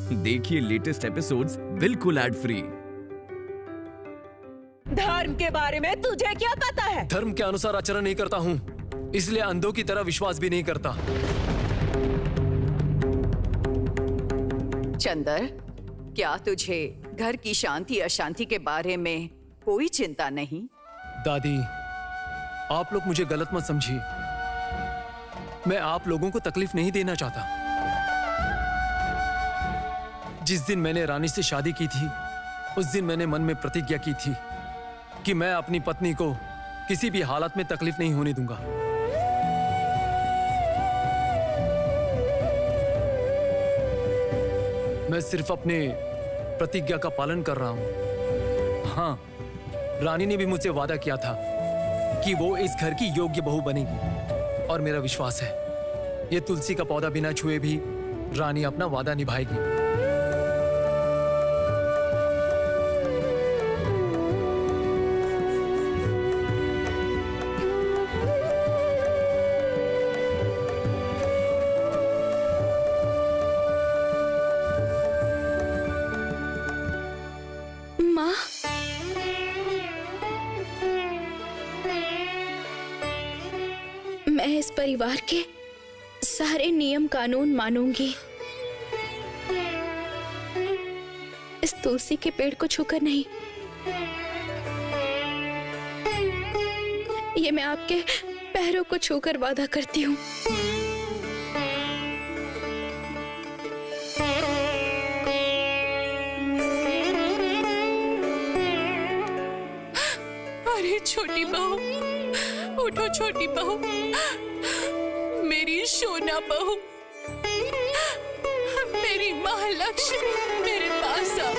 देखिए latest episodes बिल्कुल ad free. धर्म के बारे में तुझे क्या पता है? धर्म के अनुसार आचरण नहीं करता हूँ, इसलिए अंधों की तरह विश्वास भी नहीं करता। चंदर, क्या तुझे घर की शांति अशांति के बारे में कोई चिंता नहीं? दादी, आप लोग मुझे गलत मत समझिए। मैं आप लोगों को तकलीफ नहीं देना चाहता। जिस दिन मैंने रानी से शादी की थी, उस दिन मैंने मन में प्रतिज्ञा की थी कि मैं अपनी पत्नी को किसी भी हालत में तकलीफ नहीं होने दूंगा। मैं सिर्फ अपने प्रतिज्ञा का पालन कर रहा हूं। हाँ, रानी ने भी मुझसे वादा किया था कि वो इस घर की योग्य बहू बनेगी, और मेरा विश्वास है ये तुलसी का पौधा बिना छुए भी रानी अपना वादा निभाएगी। माँ, मैं इस परिवार के सारे नियम कानून मानूंगी। इस तुलसी के पेड़ को छूकर नहीं। ये मैं आपके पैरों को छूकर वादा करती हूँ। अरे छोटी बहू, उठो छोटी बहू, मेरी सोना बहू, मेरी महालक्ष्मी, मेरे पास आओ।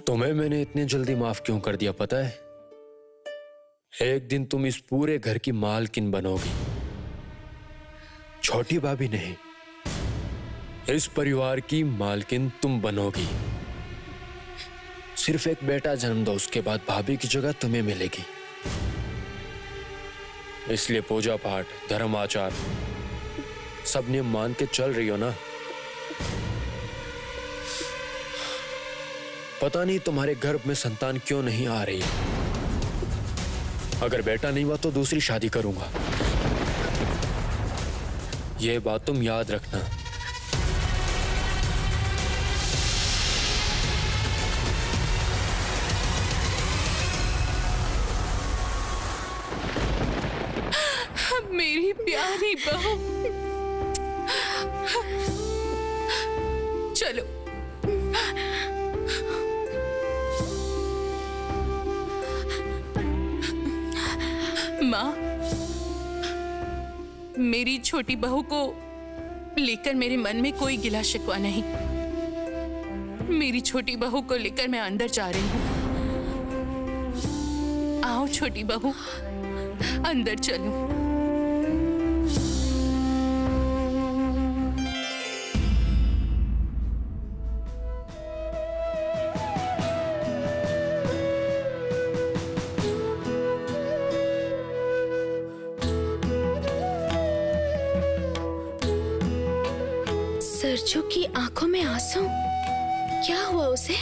तुम्हें मैंने इतनी जल्दी माफ क्यों कर दिया पता है? एक दिन तुम इस पूरे घर की मालकिन बनोगी। छोटी भाभी नहीं, इस परिवार की मालकिन तुम बनोगी। सिर्फ एक बेटा जन्म दो, उसके बाद भाभी की जगह तुम्हें मिलेगी। इसलिए पूजा पाठ, धर्म आचार सब नियम मान के चल रही हो ना? पता नहीं तुम्हारे गर्भ में संतान क्यों नहीं आ रही। अगर बेटा नहीं हुआ तो दूसरी शादी करूंगा। यह बात तुम याद रखना। मेरी प्यारी बहू, चलो। माँ, मेरी छोटी बहू को लेकर मेरे मन में कोई गिला शिकवा नहीं। मेरी छोटी बहू को लेकर मैं अंदर जा रही हूँ। आओ छोटी बहू, अंदर चलो। सरजू की आंखों में आंसू, क्या हुआ उसे?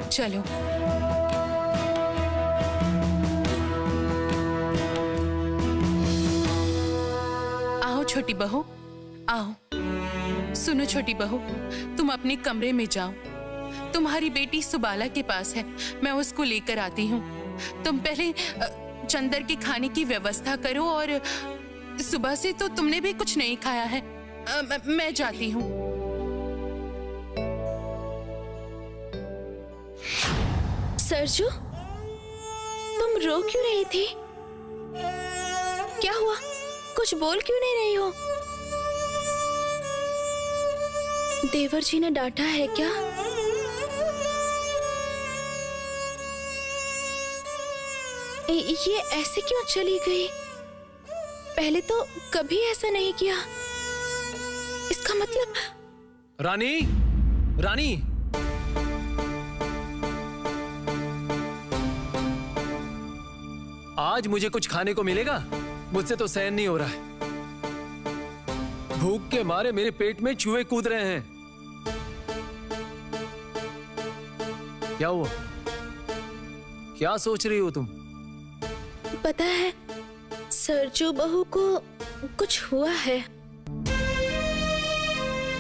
चलो। आओ छोटी बहू, आओ। सुनो छोटी बहू, तुम अपने कमरे में जाओ। तुम्हारी बेटी सुबाला के पास है, मैं उसको लेकर आती हूँ। तुम पहले चंदर के खाने की व्यवस्था करो, और सुबह से तो तुमने भी कुछ नहीं खाया है। मैं जाती हूँ। सरजू, तुम रो क्यों रही थी? क्या हुआ? कुछ बोल क्यों नहीं रही हो? देवर जी ने डांटा है क्या? ये ऐसे क्यों चली गई? पहले तो कभी ऐसा नहीं किया। इसका मतलब रानी, रानी, आज मुझे कुछ खाने को मिलेगा? मुझसे तो सहन नहीं हो रहा है। भूख के मारे मेरे पेट में चूहे कूद रहे हैं। क्या हुआ? क्या सोच रही हो तुम? पता है, सरजू बहू को कुछ हुआ है।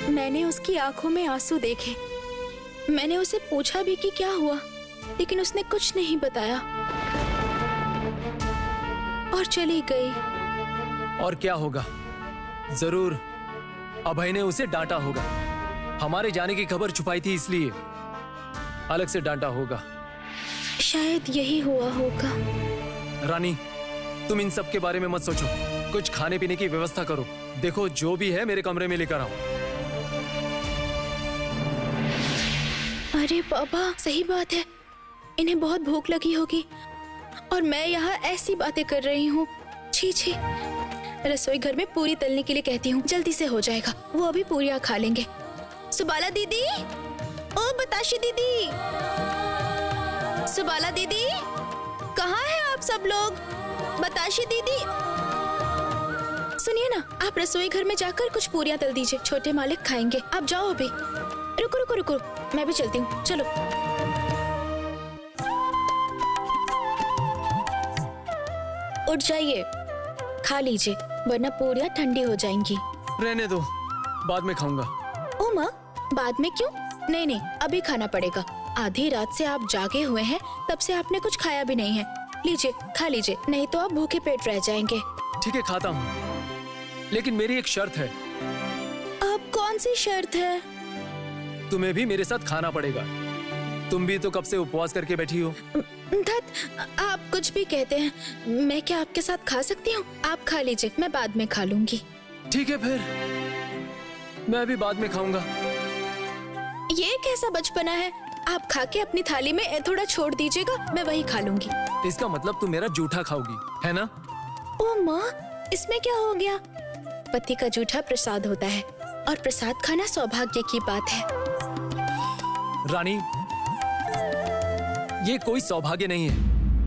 मैंने उसकी आंखों में आंसू देखे। मैंने उसे पूछा भी कि क्या हुआ, लेकिन उसने कुछ नहीं बताया और चली गई। और क्या होगा? जरूर अभय ने उसे डांटा होगा। हमारे जाने की खबर छुपाई थी, इसलिए अलग से डांटा होगा। शायद यही हुआ होगा। रानी, तुम इन सब के बारे में मत सोचो। कुछ खाने पीने की व्यवस्था करो। देखो, जो भी है मेरे कमरे में लेकर आओ। अरे बाबा, सही बात है। इन्हें बहुत भूख लगी होगी और मैं यहाँ ऐसी बातें कर रही हूँ। छी छी। रसोई घर में पूरी तलने के लिए कहती हूँ, जल्दी से हो जाएगा। वो अभी पूरियाँ खा लेंगे। सुबाला दीदी, ओ बताशी दीदी, सुबाला दीदी, कहाँ हैं आप सब लोग? बताशी दीदी, सुनिए ना, आप रसोई घर में जाकर कुछ पूरियाँ तल दीजिए। छोटे मालिक खाएंगे। आप जाओ अभी। रुको रुको रुको, मैं भी चलती हूँ। चलो। उठ जाइए, खा लीजिए, वरना पूरियाँ ठंडी हो जाएंगी। रहने दो, बाद में खाऊंगा। ओ माँ, बाद में क्यों? नहीं नहीं, अभी खाना पड़ेगा। आधी रात से आप जागे हुए हैं, तब से आपने कुछ खाया भी नहीं है। लीजिए, खा लीजिए, नहीं तो आप भूखे पेट रह जाएंगे। ठीक है, खाता हूँ, लेकिन मेरी एक शर्त है। अब कौन सी शर्त है? तुम्हें भी मेरे साथ खाना पड़ेगा। तुम भी तो कब से उपवास करके बैठी हो। धत, आप कुछ भी कहते हैं। मैं क्या आपके साथ खा सकती हूँ? आप खा लीजिए, मैं बाद में खा लूंगी। ठीक है, फिर मैं भी बाद में खाऊंगा। ये कैसा बचपना है? आप खा के अपनी थाली में थोड़ा छोड़ दीजिएगा, मैं वही खा लूंगी। इसका मतलब तुम मेरा जूठा खाओगी, है ना? ओ माँ, इसमें क्या हो गया? पति का जूठा प्रसाद होता है और प्रसाद खाना सौभाग्य की बात है। रानी, ये कोई सौभाग्य नहीं है।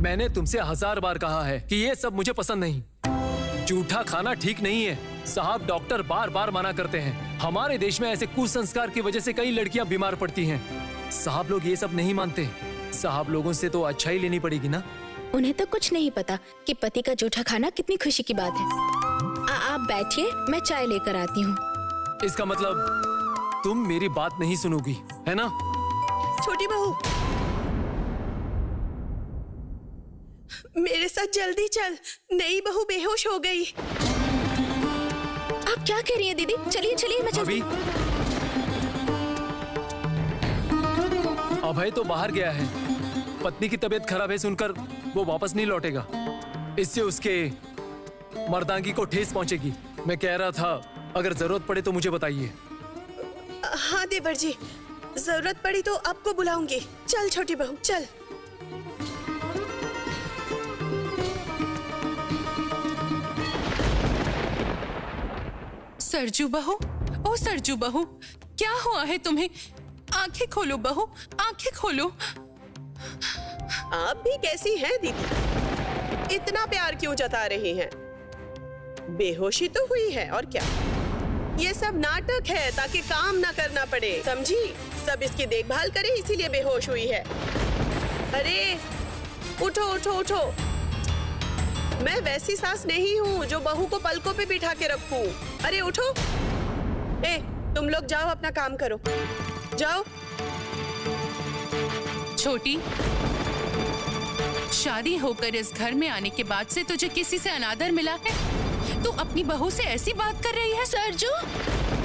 मैंने तुमसे 1000 बार कहा है कि ये सब मुझे पसंद नहीं। जूठा खाना ठीक नहीं है। साहब डॉक्टर बार बार मना करते हैं। हमारे देश में ऐसे कुसंस्कार की वजह से कई लड़कियां बीमार पड़ती हैं। साहब लोग ये सब नहीं मानते। साहब लोगों से तो अच्छा ही लेनी पड़ेगी ना। उन्हें तो कुछ नहीं पता कि पति का जूठा खाना कितनी खुशी की बात है। आप बैठिए, मैं चाय लेकर आती हूँ। इसका मतलब तुम मेरी बात नहीं सुनोगी, है ना? छोटी बहू, मेरे साथ जल्दी चल। नई बहू बेहोश हो गई। आप क्या कह रही हैं दीदी? चलिए चलिए, मैं चलती हूँ। अभय तो बाहर गया है। पत्नी की तबीयत खराब है सुनकर वो वापस नहीं लौटेगा। इससे उसके मर्दांगी को ठेस पहुंचेगी। मैं कह रहा था, अगर जरूरत पड़े तो मुझे बताइए। हाँ देवर जी, जरूरत पड़ी तो आपको बुलाऊंगी। चल छोटी बहू, चल। सरजू बहू, ओ सरजू बहू, क्या हुआ है तुम्हें? आंखें खोलो बहू, आंखें खोलो। आप भी कैसी हैं दीदी? इतना प्यार क्यों जता रही हैं? बेहोशी तो हुई है, और क्या? ये सब नाटक है ताकि काम ना करना पड़े, समझी? सब इसकी देखभाल करे, इसीलिए बेहोश हुई है। अरे उठो उठो उठो। मैं वैसी सास नहीं हूँ जो बहू को पलकों पे बिठा के रखूं। अरे उठो। ए, तुम लोग जाओ, अपना काम करो, जाओ। छोटी, शादी होकर इस घर में आने के बाद से तुझे किसी से अनादर मिला है? तू अपनी बहू से ऐसी बात कर रही है? सरजू,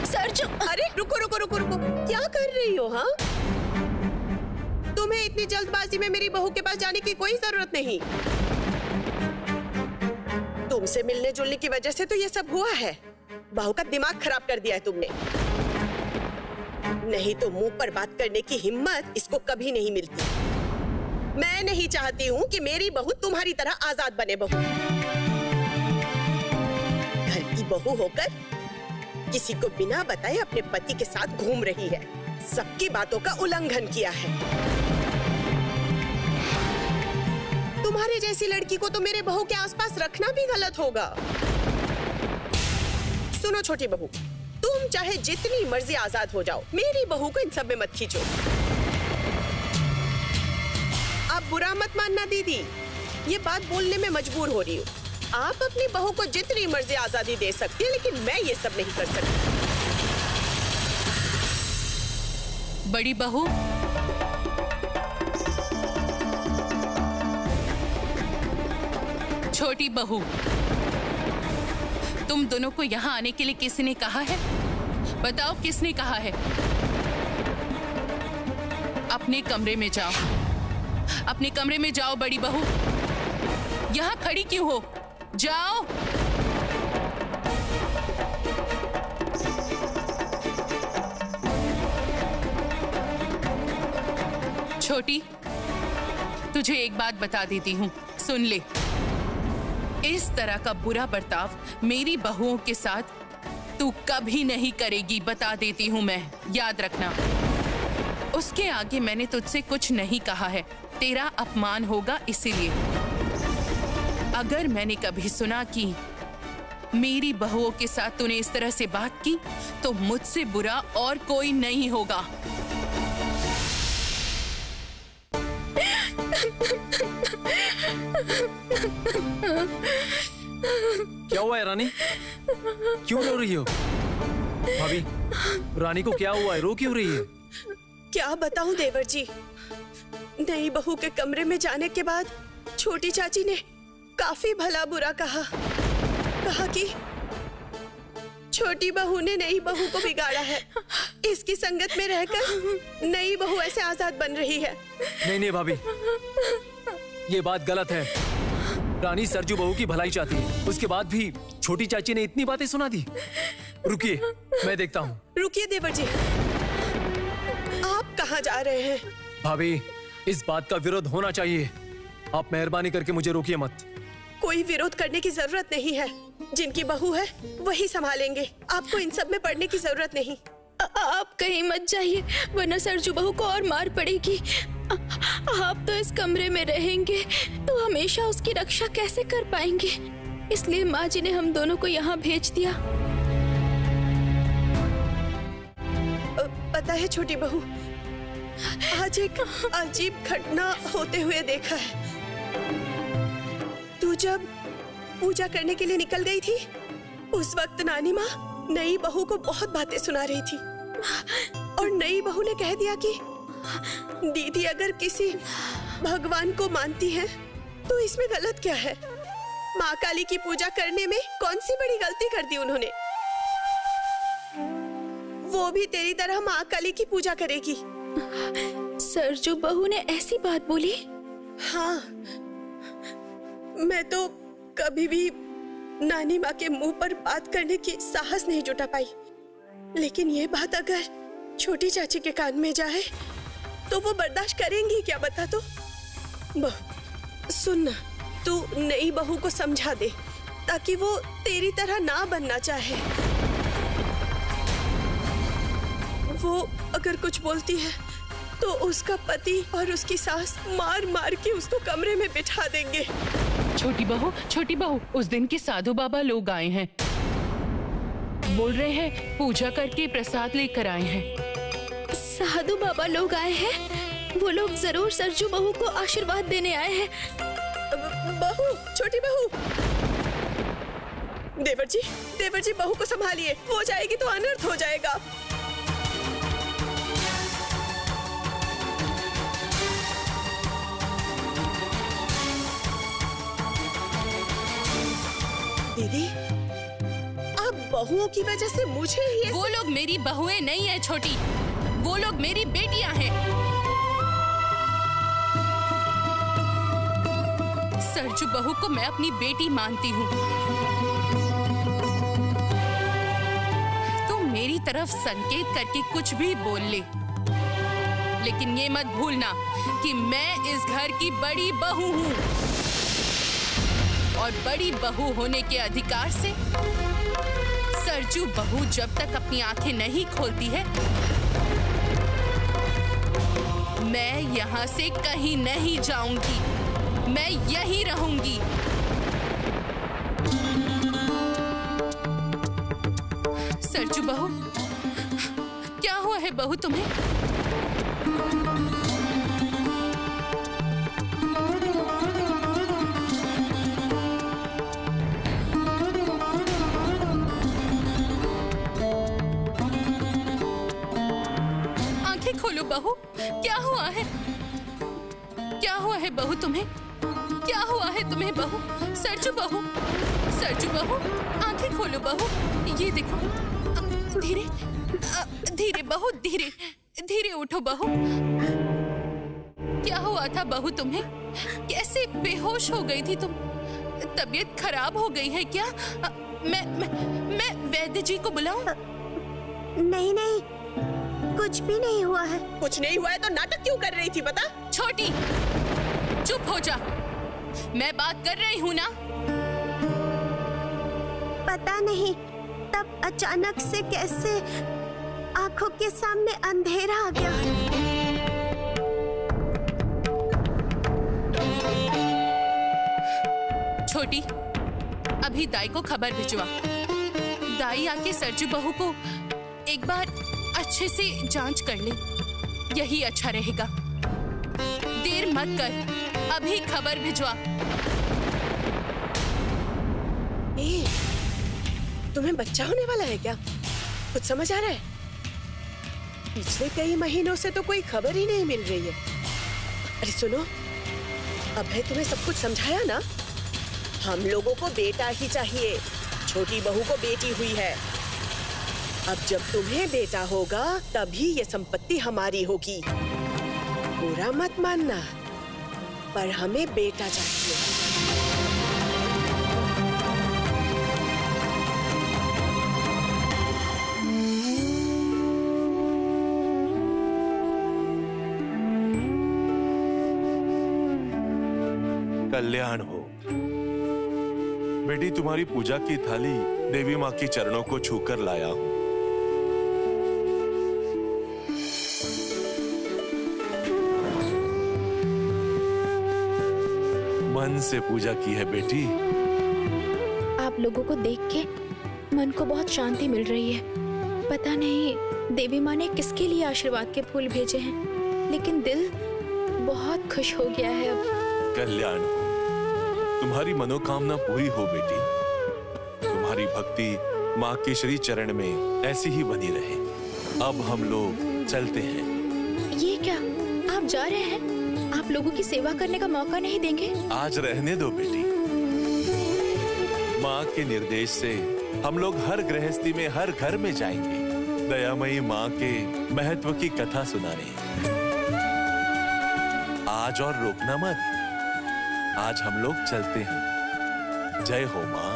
सरजू। अरे रुको रुको रुको रुको, क्या कर रही हो? हाँ, तुम्हें इतनी जल्दबाजी में मेरी बहू के पास जाने की कोई जरूरत नहीं। तुमसे मिलने जुलने की वजह से तो ये सब हुआ है। बहू का दिमाग खराब कर दिया है तुमने। नहीं तो मुंह पर बात करने की हिम्मत इसको कभी नहीं मिलती। मैं नहीं चाहती हूँ कि मेरी बहू तुम्हारी तरह आजाद बने। बहू घर की बहू होकर किसी को बिना बताए अपने पति के साथ घूम रही है। सबकी बातों का उल्लंघन किया है। तुम्हारे जैसी लड़की को तो मेरे बहू के आसपास रखना भी गलत होगा। सुनो छोटी बहू, तुम चाहे जितनी मर्जी आजाद हो जाओ, मेरी बहू को इन सब में मत खींचो। आप बुरा मत मानना दीदी, ये बात बोलने में मजबूर हो रही हूँ। आप अपनी बहू को जितनी मर्जी आजादी दे सकती है, लेकिन मैं ये सब नहीं कर सकती। बड़ी बहू, छोटी बहू, तुम दोनों को यहाँ आने के लिए किसने कहा है? बताओ किसने कहा है? अपने कमरे में जाओ, अपने कमरे में जाओ बड़ी बहू। यहाँ खड़ी क्यों हो? जाओ। छोटी, तुझे एक बात बता देती हूँ, सुन ले। इस तरह का बुरा बर्ताव मेरी बहुओं के साथ तू कभी नहीं करेगी, बता देती हूँ मैं, याद रखना। उसके आगे मैंने तुझसे कुछ नहीं कहा है, तेरा अपमान होगा इसीलिए। अगर मैंने कभी सुना कि मेरी बहुओं के साथ तूने इस तरह से बात की, तो मुझसे बुरा और कोई नहीं होगा। क्या हुआ है रानी? क्यों रो रही हो? भाभी, रानी को क्या हुआ है? रो क्यों रही है? क्या बताऊं देवर जी, नई बहू के कमरे में जाने के बाद छोटी चाची ने काफी भला बुरा कहा कि छोटी बहू ने नई बहू को बिगाड़ा है। इसकी संगत में रहकर नई बहू ऐसे आजाद बन रही है। नहीं भाभी, ये बात गलत है। रानी सरजू बहू की भलाई चाहती है, उसके बाद भी छोटी चाची ने इतनी बातें सुना दी। रुकिए, मैं देखता हूँ। रुकिए देवर जी, आप कहाँ जा रहे हैं? भाभी, इस बात का विरोध होना चाहिए। आप मेहरबानी करके मुझे रोकिए मत। कोई विरोध करने की जरूरत नहीं है। जिनकी बहू है वही संभालेंगे। आपको इन सब में पड़ने की जरूरत नहीं। आप कहीं मत जाइए, वरना सरजू बहू को और मार पड़ेगी। आप तो इस कमरे में रहेंगे तो हमेशा उसकी रक्षा कैसे कर पाएंगे? इसलिए माँ जी ने हम दोनों को यहाँ भेज दिया। पता है छोटी बहू, आज एक अजीब घटना होते हुए देखा है। तू जब पूजा करने के लिए निकल गई थी, उस वक्त नानी माँ नई बहू को बहुत बातें सुना रही थी और नई बहू ने कह दिया कि दीदी अगर किसी भगवान को मानती है तो इसमें गलत क्या है? माँ काली की पूजा करने में कौन सी बड़ी गलती कर दी उन्होंने? वो भी तेरी तरह माँ काली की पूजा करेगी। सरजू बहू ने ऐसी बात बोली? हाँ, मैं तो कभी भी नानी माँ के मुंह पर बात करने की साहस नहीं जुटा पाई, लेकिन ये बात अगर छोटी चाची के कान में जाए तो वो बर्दाश्त करेंगी क्या, बता तो? बहू सुन, तू नई बहू को समझा दे ताकि वो तेरी तरह ना बनना चाहे। वो अगर कुछ बोलती है तो उसका पति और उसकी सास मार मार के उसको कमरे में बिठा देंगे। छोटी बहू, उस दिन के साधु बाबा लोग आए हैं, बोल रहे हैं पूजा करके प्रसाद लेकर आए हैं। साधु बाबा लोग आए हैं? वो लोग जरूर सरजू बहू को आशीर्वाद देने आए हैं। बहू, छोटी बहू। देवर जी बहू को संभालिए, वो जाएगी तो अनर्थ हो जाएगा। दीदी, अब बहुओं की वजह से मुझे ही वो लोग मेरी बहुएं नहीं है छोटी, वो लोग मेरी बेटियां हैं। सरजू बहू को मैं अपनी बेटी मानती हूँ। तुम मेरी तरफ संकेत करके कुछ भी बोल ले, लेकिन ये मत भूलना कि मैं इस घर की बड़ी बहू हूँ, और बड़ी बहू होने के अधिकार से सरजू बहू जब तक अपनी आंखें नहीं खोलती है, मैं यहाँ से कहीं नहीं जाऊंगी, मैं यहीं रहूंगी। सरजू बहू, क्या हुआ है बहू तुम्हें? आंखें खोलो बहू, क्या हुआ है? क्या हुआ है बहू तुम्हें? क्या हुआ है तुम्हें बहू? सरजू बहू, सरजू बहू, आंखें खोलो बहू। ये देखो, धीरे धीरे बहू, धीरे धीरे उठो बहू। क्या हुआ था बहू तुम्हें? कैसे बेहोश हो गई थी तुम? तबीयत खराब हो गई है क्या? मैं वैद्य जी को बुलाऊं? नहीं नहीं, कुछ भी नहीं हुआ है। कुछ नहीं हुआ है तो नाटक क्यों कर रही थी बता? छोटी, चुप हो जा, मैं बात कर रही हूँ ना। पता नहीं तब अचानक से कैसे आंखों के सामने अंधेरा आ गया। छोटी, अभी दाई को खबर भिजवा। दाई आके सरजू बहू को एक बार अच्छे से जांच कर ले, यही अच्छा रहेगा। देर मत कर, अभी खबर भिजवा। तुम्हें बच्चा होने वाला है क्या? कुछ समझ आ रहा है? पिछले कई महीनों से तो कोई खबर ही नहीं मिल रही है। अरे सुनो, अभय तुम्हें सब कुछ समझाया ना? हम लोगों को बेटा ही चाहिए, छोटी बहू को बेटी हुई है। अब जब तुम्हें बेटा होगा तभी ये संपत्ति हमारी होगी। बुरा मत मानना, पर हमें बेटा चाहिए। कल्याण हो बेटी, तुम्हारी पूजा की थाली देवी माँ की चरणों को छूकर लाया हूँ। मन से पूजा की है बेटी। आप लोगों को देख के मन को बहुत शांति मिल रही है। पता नहीं देवी माँ ने किसके लिए आशीर्वाद के फूल भेजे हैं, लेकिन दिल बहुत खुश हो गया है अब। कल्याण हो, तुम्हारी मनोकामना पूरी हो बेटी। तुम्हारी भक्ति माँ के श्री चरण में ऐसी ही बनी रहे। अब हम लोग चलते हैं। ये क्या, आप जा रहे हैं? आप लोगों की सेवा करने का मौका नहीं देंगे? आज रहने दो बेटी। माँ के निर्देश से हम लोग हर गृहस्थी में, हर घर में जाएंगे दयामयी माँ के महत्व की कथा सुनाने। आज और रोकना मत, आज हम लोग चलते हैं। जय हो माँ।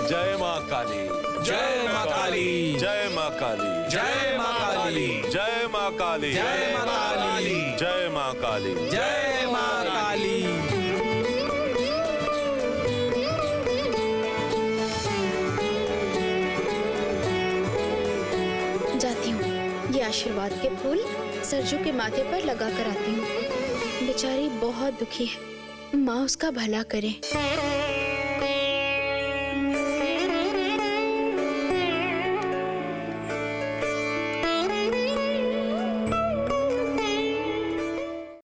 जय माँ काली, जय माँ काली, जय माँ काली, जय माँ काली, जय माँ काली, जय माँ काली, जय माँ काली, जय माँ काली। जाती हूँ, ये आशीर्वाद के फूल सरजू के माथे पर लगा कर आती हूँ। बेचारी बहुत दुखी है, माँ उसका भला करे।